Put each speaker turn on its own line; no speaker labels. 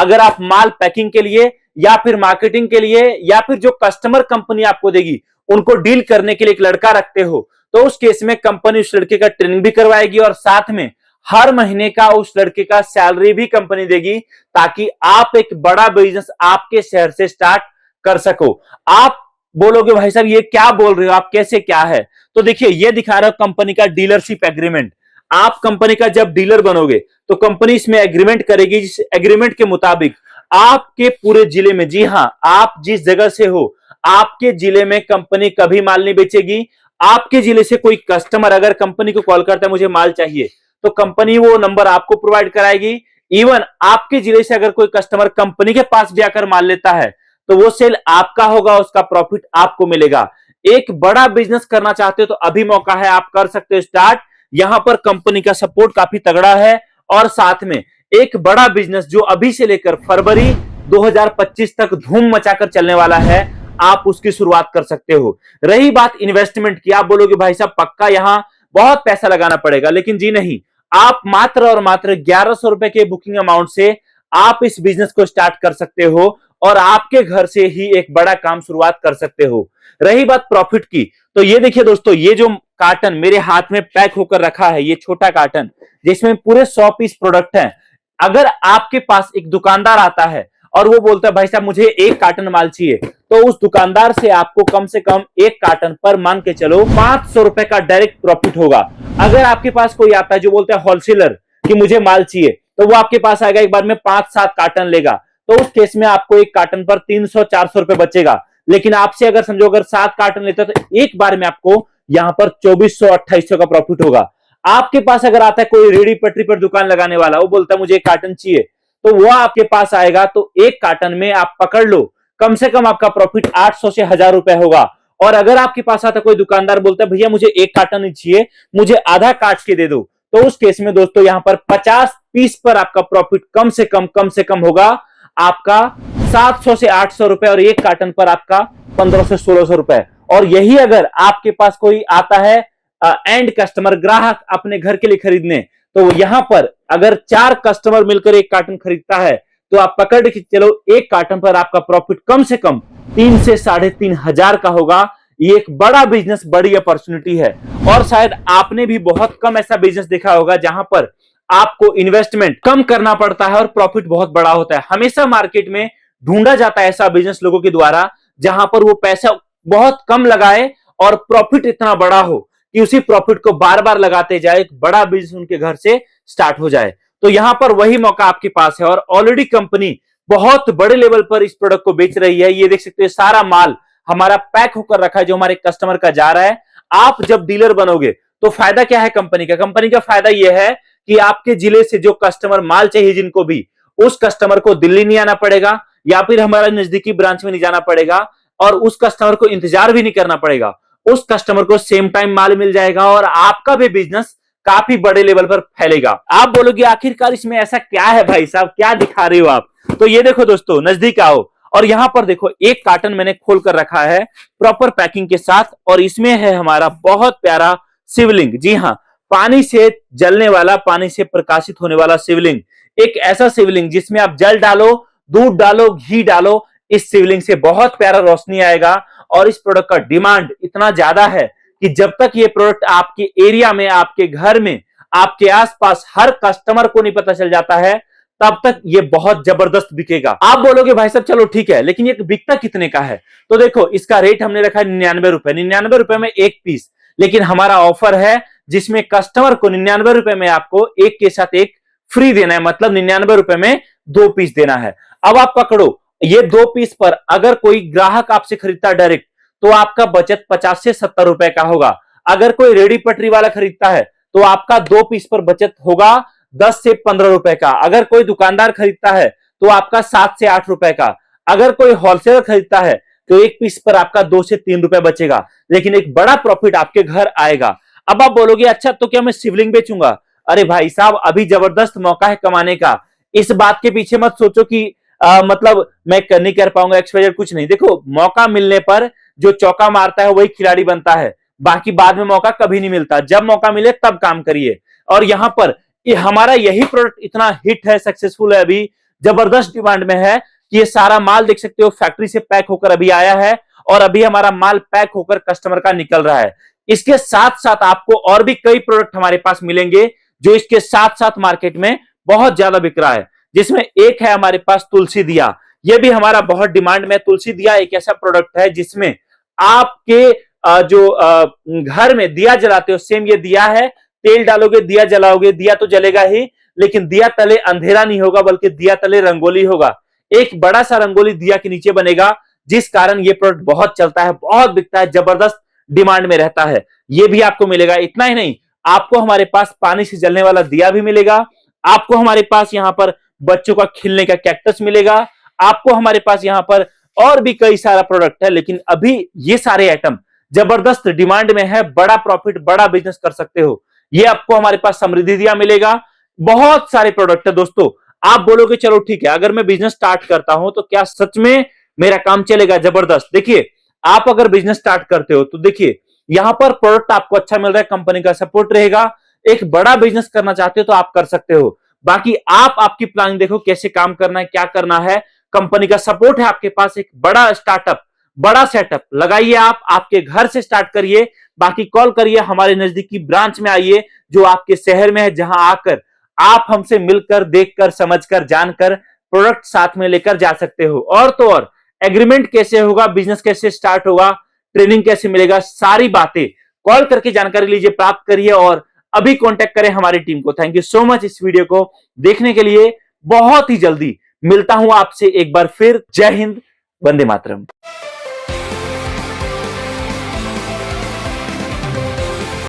अगर आप माल पैकिंग के लिए या फिर मार्केटिंग के लिए या फिर जो कस्टमर कंपनी आपको देगी उनको डील करने के लिए एक लड़का रखते हो, तो उस केस में कंपनी उस लड़के का ट्रेनिंग भी करवाएगी और साथ में हर महीने का उस लड़के का सैलरी भी कंपनी देगी, ताकि आप एक बड़ा बिजनेस आपके शहर से स्टार्ट कर सको। आप बोलोगे भाई साहब ये क्या बोल रहे हो आप, कैसे क्या है? तो देखिए ये दिखा रहा हूं कंपनी का डीलरशिप एग्रीमेंट। आप कंपनी का जब डीलर बनोगे तो कंपनी इसमें एग्रीमेंट करेगी, जिस एग्रीमेंट के मुताबिक आपके पूरे जिले में, जी हां, आप जिस जगह से हो आपके जिले में कंपनी कभी माल नहीं बेचेगी। आपके जिले से कोई कस्टमर अगर कंपनी को कॉल करता है मुझे माल चाहिए, तो कंपनी वो नंबर आपको प्रोवाइड कराएगी। इवन आपके जिले से अगर कोई कस्टमर कंपनी के पास भी आकर माल लेता है तो वो सेल आपका होगा, उसका प्रॉफिट आपको मिलेगा। एक बड़ा बिजनेस करना चाहते हो तो अभी मौका है, आप कर सकते हो स्टार्ट। यहां पर कंपनी का सपोर्ट काफी तगड़ा है और साथ में एक बड़ा बिजनेस जो अभी से लेकर फरवरी 2025 तक धूम मचाकर चलने वाला है, आप उसकी शुरुआत कर सकते हो। रही बात इन्वेस्टमेंट की, आप बोलोगे भाई साहब पक्का यहां बहुत पैसा लगाना पड़ेगा, लेकिन जी नहीं, आप मात्र और मात्र 1100 रुपए के बुकिंग अमाउंट से आप इस बिजनेस को स्टार्ट कर सकते हो और आपके घर से ही एक बड़ा काम शुरुआत कर सकते हो। रही बात प्रॉफिट की, तो ये देखिए दोस्तों, ये जो कार्टन मेरे हाथ में पैक होकर रखा है, ये छोटा कार्टन जिसमें पूरे 100 पीस प्रोडक्ट हैं। अगर आपके पास एक दुकानदार आता है और वो बोलता है भाई साहब मुझे एक कार्टन माल चाहिए, तो उस दुकानदार से आपको कम से कम एक कार्टन पर मान के चलो 500 रुपए का डायरेक्ट प्रॉफिट होगा। अगर आपके पास कोई आता है जो बोलता है होलसेलर कि मुझे माल चाहिए, तो वो आपके पास आएगा, एक बार में 5-7 कार्टन लेगा, तो उस केस में आपको एक कार्टन पर 300-400 रुपए बचेगा। लेकिन आपसे अगर समझो अगर 7 कार्टन लेता है तो एक बार में आपको यहां पर 2400-2800 का प्रॉफिट होगा। आपके पास अगर आता है कोई रेडी पटरी पर दुकान लगाने वाला, वो बोलता है मुझे एक कार्टन चाहिए, तो वो आपके पास आएगा, तो एक कार्टन में आप पकड़ लो कम से कम आपका प्रॉफिट 800 से 1000 रुपए होगा। और अगर आपके पास आता कोई दुकानदार बोलता है भैया मुझे एक कार्टन ही चाहिए, मुझे आधा काट के दे दो, तो उस केस में दोस्तों यहां पर 50 पीस पर आपका प्रॉफिट कम से कम होगा आपका 700 से 800 रुपए और एक कार्टन पर आपका 1500 से 1600 रुपए। और यही अगर आपके पास कोई आता है एंड कस्टमर, ग्राहक अपने घर के लिए खरीदने, तो यहां पर अगर 4 कस्टमर मिलकर एक कार्टन खरीदता है तो आप पकड़ के चलो एक कार्टन पर आपका प्रॉफिट कम से कम 3 से 3500 का होगा। ये एक बड़ा बिजनेस, बड़ी अपॉर्चुनिटी है। और शायद आपने भी बहुत कम ऐसा बिजनेस देखा होगा जहां पर आपको इन्वेस्टमेंट कम करना पड़ता है और प्रॉफिट बहुत बड़ा होता है। हमेशा मार्केट में ढूंढा जाता है ऐसा बिजनेस लोगों के द्वारा जहां पर वो पैसा बहुत कम लगाए और प्रॉफिट इतना बड़ा हो कि उसी प्रॉफिट को बार बार लगाते जाए, एक बड़ा बिजनेस उनके घर से स्टार्ट हो जाए। तो यहां पर वही मौका आपके पास है और ऑलरेडी कंपनी बहुत बड़े लेवल पर इस प्रोडक्ट को बेच रही है। ये देख सकते हैं सारा माल हमारा पैक होकर रखा है जो हमारे कस्टमर का जा रहा है। आप जब डीलर बनोगे तो फायदा क्या है कंपनी का? कंपनी का फायदा यह है कि आपके जिले से जो कस्टमर माल चाहिए जिनको भी, उस कस्टमर को दिल्ली नहीं आना पड़ेगा या फिर हमारा नजदीकी ब्रांच में नहीं जाना पड़ेगा और उस कस्टमर को इंतजार भी नहीं करना पड़ेगा। उस कस्टमर को सेम टाइम माल मिल जाएगा और आपका भी बिजनेस काफी बड़े लेवल पर फैलेगा। आप बोलोगे आखिरकार इसमें ऐसा क्या है भाई साहब, क्या दिखा रहे हो आप? तो ये देखो दोस्तों, नजदीक आओ और यहां पर देखो एक कार्टन मैंने खोल कर रखा है प्रॉपर पैकिंग के साथ और इसमें है हमारा बहुत प्यारा शिवलिंग। जी हां, पानी से जलने वाला, पानी से प्रकाशित होने वाला शिवलिंग। एक ऐसा शिवलिंग जिसमें आप जल डालो, दूध डालो, घी डालो, इस शिवलिंग से बहुत प्यारा रोशनी आएगा। और इस प्रोडक्ट का डिमांड इतना ज्यादा है कि जब तक ये प्रोडक्ट आपके एरिया में, आपके घर में, आपके आसपास हर कस्टमर को नहीं पता चल जाता है, तब तक ये बहुत जबरदस्त बिकेगा। आप बोलोगे भाई साहब चलो ठीक है, लेकिन ये बिकता कितने का है? तो देखो इसका रेट हमने रखा है 99 रुपए। 99 रुपए में एक पीस, लेकिन हमारा ऑफर है जिसमें कस्टमर को 99 रुपए में आपको एक के साथ एक फ्री देना है, मतलब 99 रुपए में 2 पीस देना है। अब आप पकड़ो, ये 2 पीस पर अगर कोई ग्राहक आपसे खरीदता है डायरेक्ट, तो आपका बचत 50 से 70 रुपए का होगा। अगर कोई रेडी पटरी वाला खरीदता है तो आपका 2 पीस पर बचत होगा 10 से 15 रुपए का। अगर कोई दुकानदार खरीदता है तो आपका 7 से 8 रुपए का। अगर कोई होलसेलर खरीदता है तो एक पीस पर आपका 2 से 3 रुपए बचेगा, लेकिन एक बड़ा प्रॉफिट आपके घर आएगा। अब आप बोलोगे अच्छा तो क्या मैं शिवलिंग बेचूंगा? अरे भाई साहब, अभी जबरदस्त मौका है कमाने का। इस बात के पीछे मत सोचो कि मतलब मैं नहीं कर पाऊंगा, एक्सपायर कुछ नहीं। देखो, मौका मिलने पर जो चौका मारता है वही खिलाड़ी बनता है, बाकी बाद में मौका कभी नहीं मिलता। जब मौका मिले तब काम करिए। और यहां पर हमारा यही प्रोडक्ट इतना हिट है, सक्सेसफुल है अभी, जबरदस्त डिमांड में है कि ये सारा माल देख सकते हो फैक्ट्री से पैक होकर अभी आया है और अभी हमारा माल पैक होकर कस्टमर का निकल रहा है। इसके साथ साथ आपको और भी कई प्रोडक्ट हमारे पास मिलेंगे जो इसके साथ साथ मार्केट में बहुत ज्यादा बिक रहा है, जिसमें एक है हमारे पास तुलसी दिया। यह भी हमारा बहुत डिमांड में। तुलसी दिया एक ऐसा प्रोडक्ट है जिसमें आपके जो घर में दिया जलाते हो, सेम ये दिया है, तेल डालोगे दिया जलाओगे, दिया तो जलेगा ही, लेकिन दिया तले अंधेरा नहीं होगा बल्कि दिया तले रंगोली होगा। एक बड़ा सा रंगोली दिया के नीचे बनेगा, जिस कारण ये प्रोडक्ट बहुत चलता है, बहुत बिकता है, जबरदस्त डिमांड में रहता है। ये भी आपको मिलेगा। इतना ही नहीं, आपको हमारे पास पानी से जलने वाला दिया भी मिलेगा। आपको हमारे पास यहां पर बच्चों का खिलने का कैक्टस मिलेगा। आपको हमारे पास यहां पर और भी कई सारा प्रोडक्ट है, लेकिन अभी ये सारे आइटम जबरदस्त डिमांड में है। बड़ा प्रॉफिट, बड़ा बिजनेस कर सकते हो। ये आपको हमारे पास समृद्धि दिया मिलेगा। बहुत सारे प्रोडक्ट है दोस्तों। आप बोलोगे चलो ठीक है, अगर मैं बिजनेस स्टार्ट करता हूं तो क्या सच में मेरा काम चलेगा? जबरदस्त। देखिए, आप अगर बिजनेस स्टार्ट करते हो तो देखिए यहां पर प्रोडक्ट आपको अच्छा मिल रहा है, कंपनी का सपोर्ट रहेगा। एक बड़ा बिजनेस करना चाहते हो तो आप कर सकते हो। बाकी आप आपकी प्लानिंग देखो, कैसे काम करना है, क्या करना है। कंपनी का सपोर्ट है आपके पास। एक बड़ा स्टार्टअप, बड़ा सेटअप लगाइए। आप आपके घर से स्टार्ट करिए। बाकी कॉल करिए, हमारे नजदीकी ब्रांच में आइए जो आपके शहर में है, जहां आकर आप हमसे मिलकर, देखकर, समझकर, जानकर प्रोडक्ट साथ में लेकर जा सकते हो। और तो और एग्रीमेंट कैसे होगा, बिजनेस कैसे स्टार्ट होगा, ट्रेनिंग कैसे मिलेगा, सारी बातें कॉल करके जानकारी लीजिए, प्राप्त करिए और अभी कांटेक्ट करें हमारी टीम को। थैंक यू सो मच इस वीडियो को देखने के लिए। बहुत ही जल्दी मिलता हूं आपसे एक बार फिर। जय हिंद, वंदे मातरम।